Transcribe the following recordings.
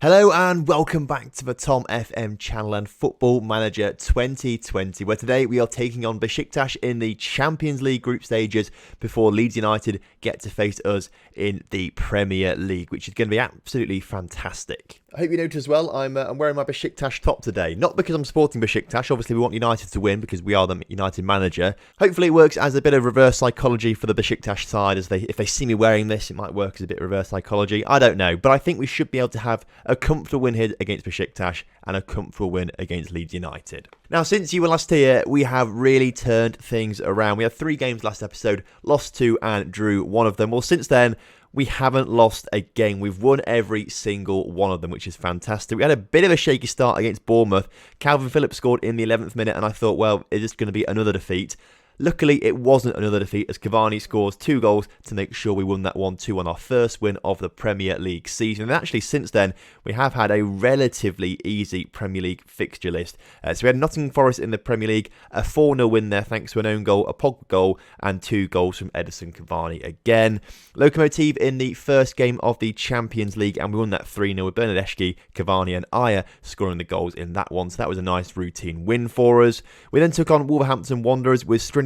Hello and welcome back to the TomFM channel and Football Manager 2020, where today we are taking on Besiktas in the Champions League group stages before Leeds United get to face us in the Premier League, which is going to be absolutely fantastic. I hope you noticed as well, I'm wearing my Besiktas top today. Not because I'm supporting Besiktas, obviously we want United to win because we are the United manager. Hopefully it works as a bit of reverse psychology for the Besiktas side, as if they see me wearing this, it might work as a bit of reverse psychology. I don't know, but I think we should be able to have a comfortable win here against Besiktas and a comfortable win against Leeds United. Now, since you were last here, we have really turned things around. We had 3 games last episode, lost 2 and drew 1 of them. Well, since then, we haven't lost a game. We've won every single one of them, which is fantastic. We had a bit of a shaky start against Bournemouth. Calvin Phillips scored in the 11th minute, and I thought, well, is this going to be another defeat? Luckily, it wasn't another defeat as Cavani scores 2 goals to make sure we won that 1-2 on our first win of the Premier League season. And actually, since then, we have had a relatively easy Premier League fixture list. So we had Nottingham Forest in the Premier League, a 4-0 win there thanks to an own goal, a Pogba goal, and 2 goals from Edison Cavani again. Lokomotiv in the first game of the Champions League, and we won that 3-0 with Bernardeschi, Cavani, and Aya scoring the goals in that one. So that was a nice routine win for us. We then took on Wolverhampton Wanderers with scoring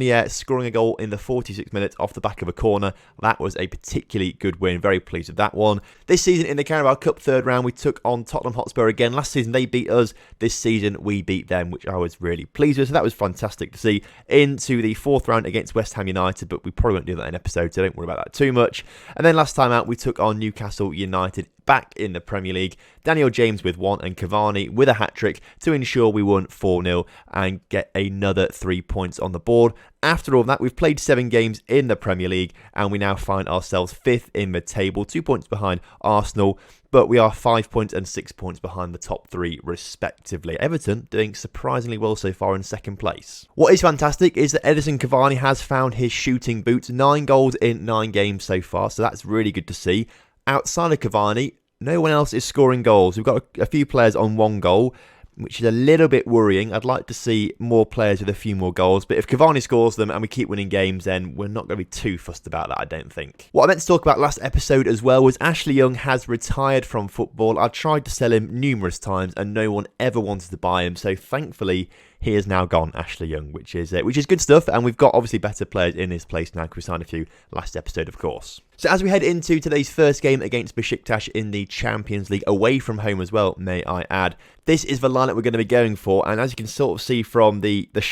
a goal in the 46th minute off the back of a corner. That was a particularly good win. Very pleased with that one. This season in the Carabao Cup third round, we took on Tottenham Hotspur again. Last season they beat us. This season we beat them, which I was really pleased with. So that was fantastic to see. Into the 4th round against West Ham United, but we probably won't do that in episode, so don't worry about that too much. And then last time out, we took on Newcastle United back in the Premier League. Daniel James with 1 and Cavani with a hat-trick to ensure we won 4-0 and get another 3 points on the board. After all that, we've played 7 games in the Premier League and we now find ourselves 5th in the table, 2 points behind Arsenal, but we are 5 points and 6 points behind the top 3 respectively. Everton doing surprisingly well so far in 2nd place. What is fantastic is that Edison Cavani has found his shooting boots. 9 goals in 9 games so far, so that's really good to see. Outside of Cavani, no one else is scoring goals. We've got a few players on 1 goal, which is a little bit worrying. I'd like to see more players with a few more goals, but if Cavani scores them and we keep winning games, then we're not going to be too fussed about that, I don't think. What I meant to talk about last episode as well was Ashley Young has retired from football. I've tried to sell him numerous times and no one ever wanted to buy him, so thankfully he is now gone, Ashley Young, which is good stuff, and we've got obviously better players in his place now because we signed a few last episode, of course. So as we head into today's first game against Besiktas in the Champions League, away from home as well, may I add, this is the lineup we're going to be going for, and as you can sort of see from the match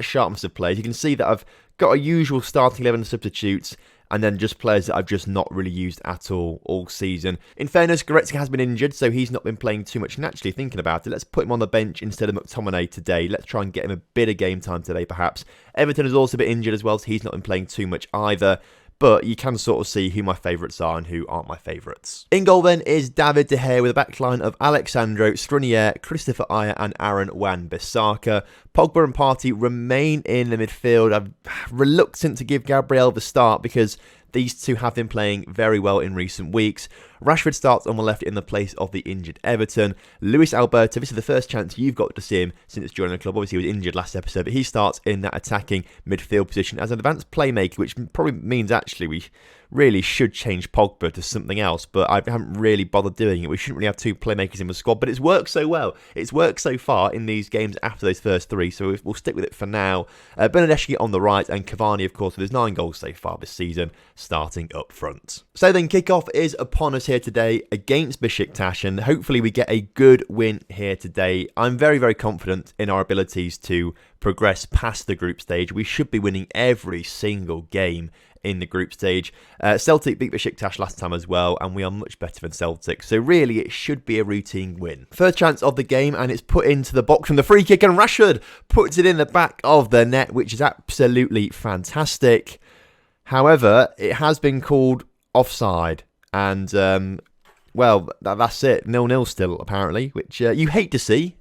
sharpness of players, you can see that I've got a usual starting 11 substitutes, and then just players that I've just not really used at all season. In fairness, Goretzka has been injured, so he's not been playing too much. Naturally, thinking about it, let's put him on the bench instead of McTominay today. Let's try and get him a bit of game time today, perhaps. Everton has also been injured as well, so he's not been playing too much either. But you can sort of see who my favourites are and who aren't my favourites. In goal then is David De Gea with a backline of Alexandro, Skriniar, Christopher Aya and Aaron Wan-Bissaka. Pogba and Partey remain in the midfield. I'm reluctant to give Gabriel the start because these two have been playing very well in recent weeks. Rashford starts on the left in the place of the injured Everton. Luis Alberto, this is the first chance you've got to see him since joining the club. Obviously, he was injured last episode, but he starts in that attacking midfield position as an advanced playmaker, which probably means actually we really should change Pogba to something else, but I haven't really bothered doing it. We shouldn't really have 2 playmakers in the squad, but it's worked so well. It's worked so far in these games after those first 3, so we'll stick with it for now. Bernardeschi on the right, and Cavani, of course, with his 9 goals so far this season, starting up front. So then kickoff is upon us here today against Besiktas, and hopefully we get a good win here today. I'm very, very confident in our abilities to progress past the group stage. We should be winning every single game in the group stage. Celtic beat Besiktas last time as well, and we are much better than Celtic, so really it should be a routine win. First chance of the game, and it's put into the box from the free kick, and Rashford puts it in the back of the net, which is absolutely fantastic. However, it has been called offside, and well, that's it. 0-0 still, apparently, which you hate to see.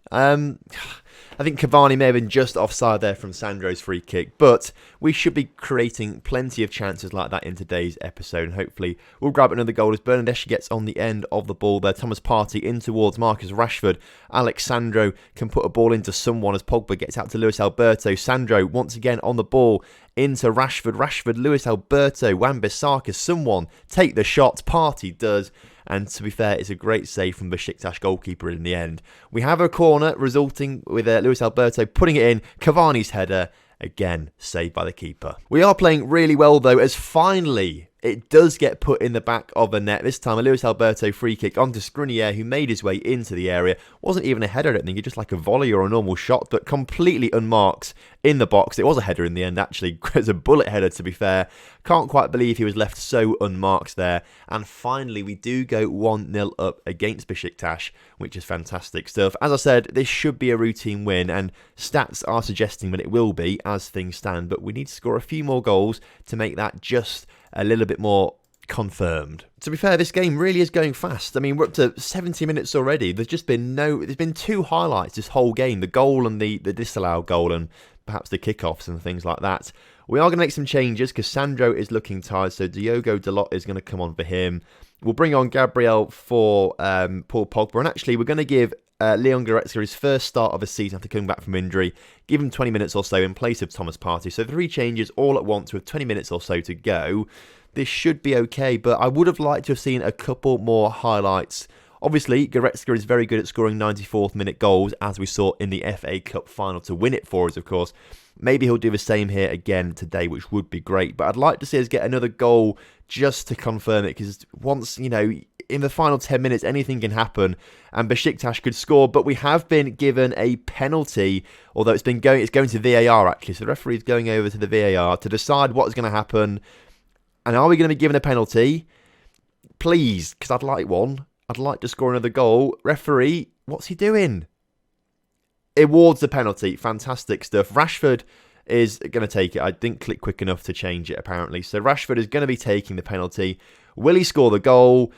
I think Cavani may have been just offside there from Sandro's free kick, but we should be creating plenty of chances like that in today's episode, and hopefully we'll grab another goal as Bernardeschi gets on the end of the ball there. Thomas Partey in towards Marcus Rashford. Alexandro can put a ball into someone as Pogba gets out to Luis Alberto. Sandro once again on the ball into Rashford. Rashford, Luis Alberto, Wan-Bissaka. Someone take the shot. Partey does. And to be fair, it's a great save from Besiktas goalkeeper in the end. We have a corner resulting with Luis Alberto putting it in. Cavani's header, again, saved by the keeper. We are playing really well though, as finally it does get put in the back of the net. This time a Luis Alberto free kick onto Skriniar, who made his way into the area. Wasn't even a header, I don't think, just like a volley or a normal shot, but completely unmarked in the box. It was a header in the end, actually. It's a bullet header, to be fair. Can't quite believe he was left so unmarked there. And finally, we do go 1-0 up against Besiktas, which is fantastic stuff. As I said, this should be a routine win, and stats are suggesting that it will be as things stand, but we need to score a few more goals to make that just a little bit more confirmed. To be fair, this game really is going fast. I mean, we're up to 70 minutes already. There's been two highlights this whole game, the goal and the disallowed goal, and perhaps the kickoffs and things like that. We are going to make some changes because Sandro is looking tired, so Diogo Dalot is going to come on for him. We'll bring on Gabriel for Paul Pogba, and actually we're going to give Leon Goretzka his first start of the season after coming back from injury. Give him 20 minutes or so in place of Thomas Partey. So 3 changes all at once with 20 minutes or so to go. This should be okay, but I would have liked to have seen a couple more highlights. Obviously, Goretzka is very good at scoring 94th minute goals, as we saw in the FA Cup final to win it for us, of course. Maybe he'll do the same here again today, which would be great. But I'd like to see us get another goal just to confirm it, because once, in the final 10 minutes, anything can happen, and Besiktas could score. But we have been given a penalty, although it's going to VAR actually. So the referee is going over to the VAR to decide what's going to happen. And are we going to be given a penalty? Please, because I'd like one. I'd like to score another goal. Referee, what's he doing? Awards the penalty. Fantastic stuff. Rashford is going to take it. I didn't click quick enough to change it, apparently. So Rashford is going to be taking the penalty. Will he score the goal?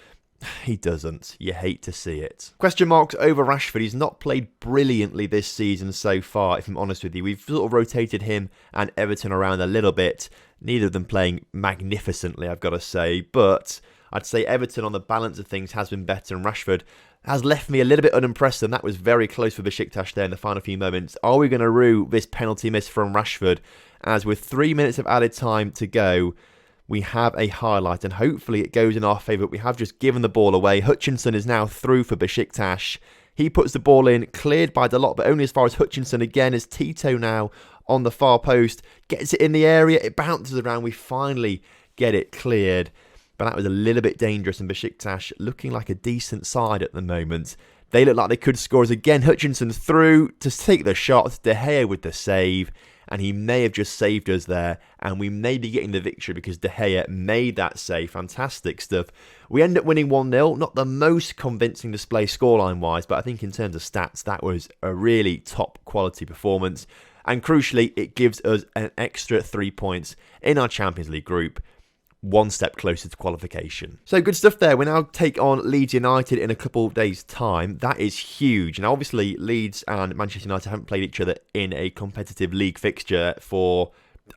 He doesn't. You hate to see it. Question marks over Rashford. He's not played brilliantly this season so far, if I'm honest with you. We've sort of rotated him and Everton around a little bit. Neither of them playing magnificently, I've got to say. But I'd say Everton, on the balance of things, has been better. And Rashford has left me a little bit unimpressed. And that was very close for Besiktas there in the final few moments. Are we going to rue this penalty miss from Rashford? As with 3 minutes of added time to go, we have a highlight, and hopefully it goes in our favour. We have just given the ball away. Hutchinson is now through for Besiktas. He puts the ball in, cleared by Dalot, but only as far as Hutchinson again, as Tito now on the far post gets it in the area. It bounces around. We finally get it cleared, but that was a little bit dangerous, and Besiktas looking like a decent side at the moment. They look like they could score as again. Hutchinson through to take the shot. De Gea with the save. And he may have just saved us there, and we may be getting the victory because De Gea made that save. Fantastic stuff. We end up winning 1-0. Not the most convincing display scoreline-wise, but I think in terms of stats, that was a really top-quality performance. And crucially, it gives us an extra 3 points in our Champions League group, one step closer to qualification. So good stuff there. We now take on Leeds United in a couple of days' time. That is huge. Now, obviously, Leeds and Manchester United haven't played each other in a competitive league fixture for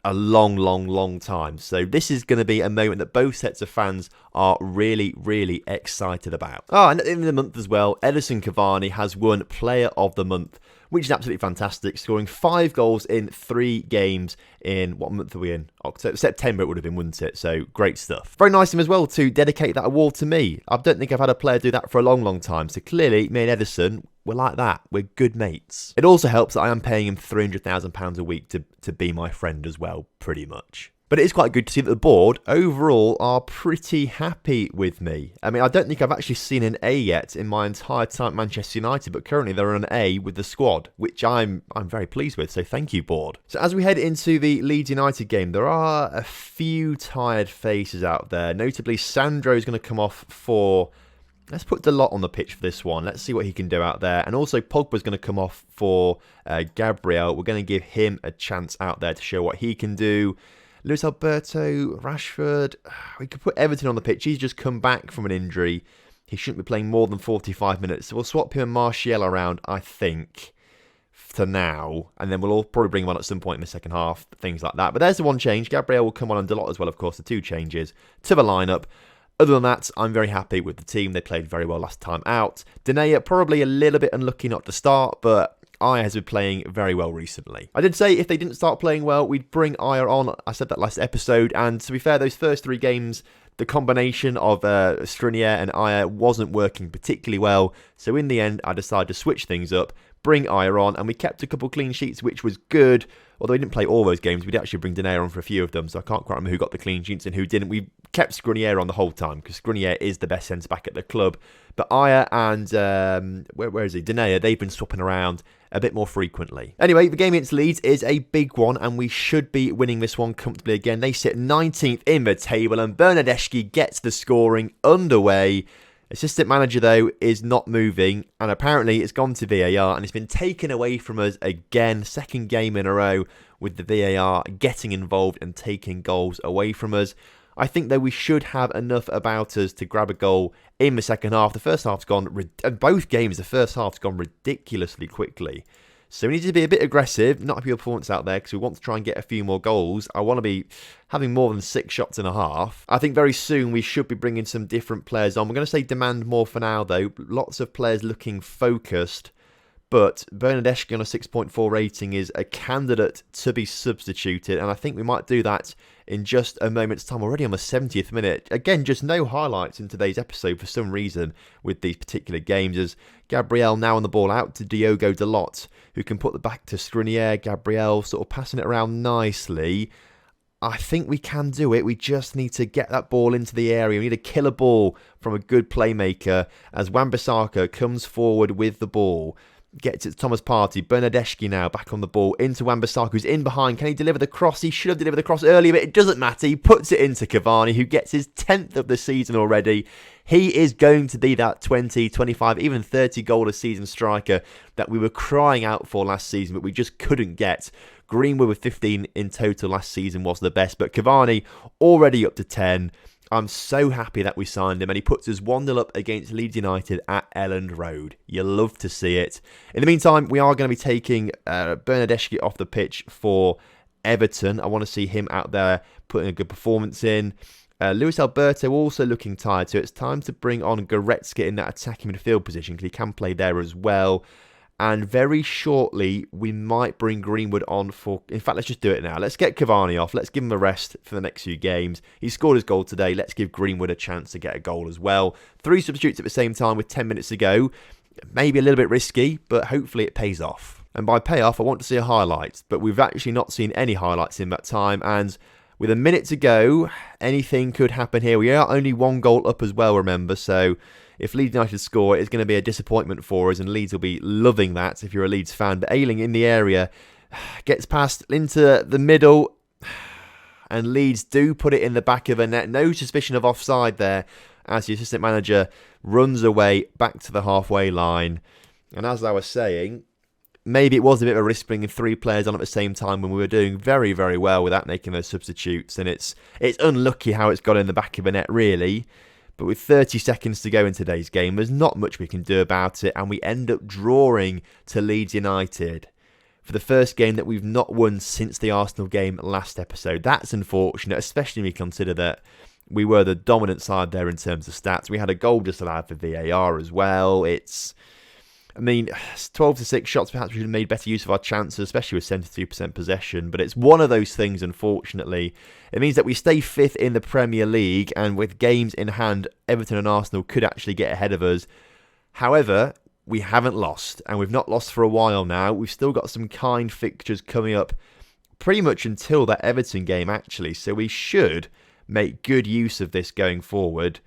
a long time. So this is going to be a moment that both sets of fans are really excited about. And at the end of the month as well, Edinson Cavani has won Player of the Month, which is absolutely fantastic, scoring 5 goals in 3 games in, what month are we in? September it would have been, wouldn't it? So great stuff. Very nice of him as well to dedicate that award to me. I don't think I've had a player do that for a long time. So clearly, me and Edinson, we're like that. We're good mates. It also helps that I am paying him £300,000 a week to be my friend as well, pretty much. But it is quite good to see that the board, overall, are pretty happy with me. I mean, I don't think I've actually seen an A yet in my entire time at Manchester United, but currently they're an A with the squad, which I'm very pleased with, so thank you, board. So as we head into the Leeds United game, there are a few tired faces out there. Notably, Sandro is going to come off for... Let's put Dalot on the pitch for this one. Let's see what he can do out there. And also, Pogba's going to come off for Gabriel. We're going to give him a chance out there to show what he can do. Luis Alberto, Rashford, we could put Everton on the pitch. He's just come back from an injury. He shouldn't be playing more than 45 minutes. So we'll swap him and Martial around, I think, for now. And then we'll all probably bring him on at some point in the second half, things like that. But there's the one change. Gabriel will come on and Dalot as well, of course, the 2 changes to the lineup. Other than that, I'm very happy with the team. They played very well last time out. Denayer, probably a little bit unlucky not to start, but Aya has been playing very well recently. I did say if they didn't start playing well, we'd bring Aya on. I said that last episode, and to be fair, those first 3 games, the combination of Skriniar and Ajer wasn't working particularly well. So in the end, I decided to switch things up, bring Ajer on, and we kept a couple clean sheets, which was good. Although we didn't play all those games, we did actually bring Denayer on for a few of them, so I can't quite remember who got the clean sheets and who didn't. We kept Skriniar on the whole time, because Skriniar is the best centre-back at the club. But Ajer and, where is he? Denayer, they've been swapping around a bit more frequently. Anyway, the game against Leeds is a big one, and we should be winning this one comfortably again. They sit 19th in the table, and Bernardeschi gets the scoring underway. Assistant manager, though, is not moving, and apparently it's gone to VAR, and it's been taken away from us again. Second game in a row with the VAR getting involved and taking goals away from us. I think, though, we should have enough about us to grab a goal in the second half. The first half's gone, both games, the first half's gone ridiculously quickly. So we need to be a bit aggressive, not have your performance out there, because we want to try and get a few more goals. I want to be having more than 6 shots and a half. I think very soon we should be bringing some different players on. We're going to say demand more for now, though. Lots of players looking focused. But Bernardeschi on a 6.4 rating is a candidate to be substituted, and I think we might do that in just a moment's time. Already on the 70th minute. Again, just no highlights in today's episode for some reason with these particular games, as Gabriel now on the ball out to Diogo Dalot, who can put the back to Skriniar. Gabriel sort of passing it around nicely. I think we can do it. We just need to get that ball into the area. We need a killer ball from a good playmaker as Wan-Bissaka comes forward with the ball. Gets it to Thomas Partey. Bernardeschi now back on the ball into Wan-Bissaka, who's in behind. Can he deliver the cross? He should have delivered the cross earlier, but it doesn't matter. He puts it into Cavani, who gets his 10th of the season already. He is going to be that 20, 25, even 30 goal a season striker that we were crying out for last season, but we just couldn't get. Greenwood with 15 in total last season was the best, but Cavani already up to 10. I'm so happy that we signed him, and he puts us 1-0 up against Leeds United at Elland Road. You love to see it. In the meantime, we are going to be taking Bernardeschi off the pitch for Everton. I want to see him out there putting a good performance in. Luis Alberto also looking tired, so it's time to bring on Goretzka in that attacking midfield position, because he can play there as well. And very shortly, we might bring Greenwood on for... In fact, let's just do it now. Let's get Cavani off. Let's give him a rest for the next few games. He scored his goal today. Let's give Greenwood a chance to get a goal as well. 3 substitutes at the same time with 10 minutes to go. Maybe a little bit risky, but hopefully it pays off. And by payoff, I want to see a highlight. But we've actually not seen any highlights in that time. And with a minute to go, anything could happen here. We are only 1 goal up as well, remember. So if Leeds United score, it's going to be a disappointment for us, and Leeds will be loving that if you're a Leeds fan. But Ayling in the area gets past into the middle, and Leeds do put it in the back of a net. No suspicion of offside there as the assistant manager runs away back to the halfway line. And as I was saying, maybe it was a bit of a risk bringing 3 players on at the same time when we were doing very, very well without making those substitutes. And it's unlucky how it's got in the back of a net, really. But with 30 seconds to go in today's game, there's not much we can do about it, and we end up drawing to Leeds United for the first game that we've not won since the Arsenal game last episode. That's unfortunate, especially when we consider that we were the dominant side there in terms of stats. We had a goal just allowed for VAR as well. It's 12 to 6 shots. Perhaps we should have made better use of our chances, especially with 73% possession. But it's one of those things, unfortunately. It means that we stay 5th in the Premier League, and with games in hand, Everton and Arsenal could actually get ahead of us. However, we haven't lost, and we've not lost for a while now. We've still got some kind fixtures coming up pretty much until that Everton game, actually. So we should make good use of this going forward.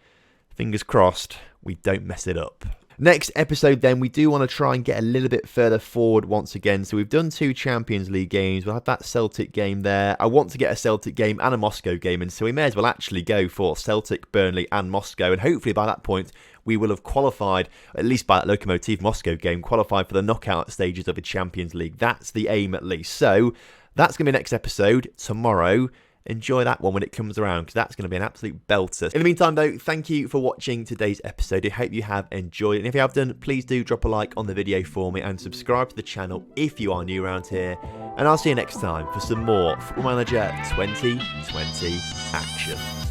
Fingers crossed we don't mess it up. Next episode then, we do want to try and get a little bit further forward once again. So we've done 2 Champions League games. We'll have that Celtic game there. I want to get a Celtic game and a Moscow game in, so we may as well actually go for Celtic, Burnley and Moscow. And hopefully by that point, we will have qualified, at least by that Lokomotiv Moscow game, qualified for the knockout stages of the Champions League. That's the aim at least. So that's going to be next episode tomorrow. Enjoy that one when it comes around, because that's going to be an absolute belter. In the meantime, though, thank you for watching today's episode. I hope you have enjoyed it. And if you have done, please do drop a like on the video for me and subscribe to the channel if you are new around here. And I'll see you next time for some more Football Manager 2020 action.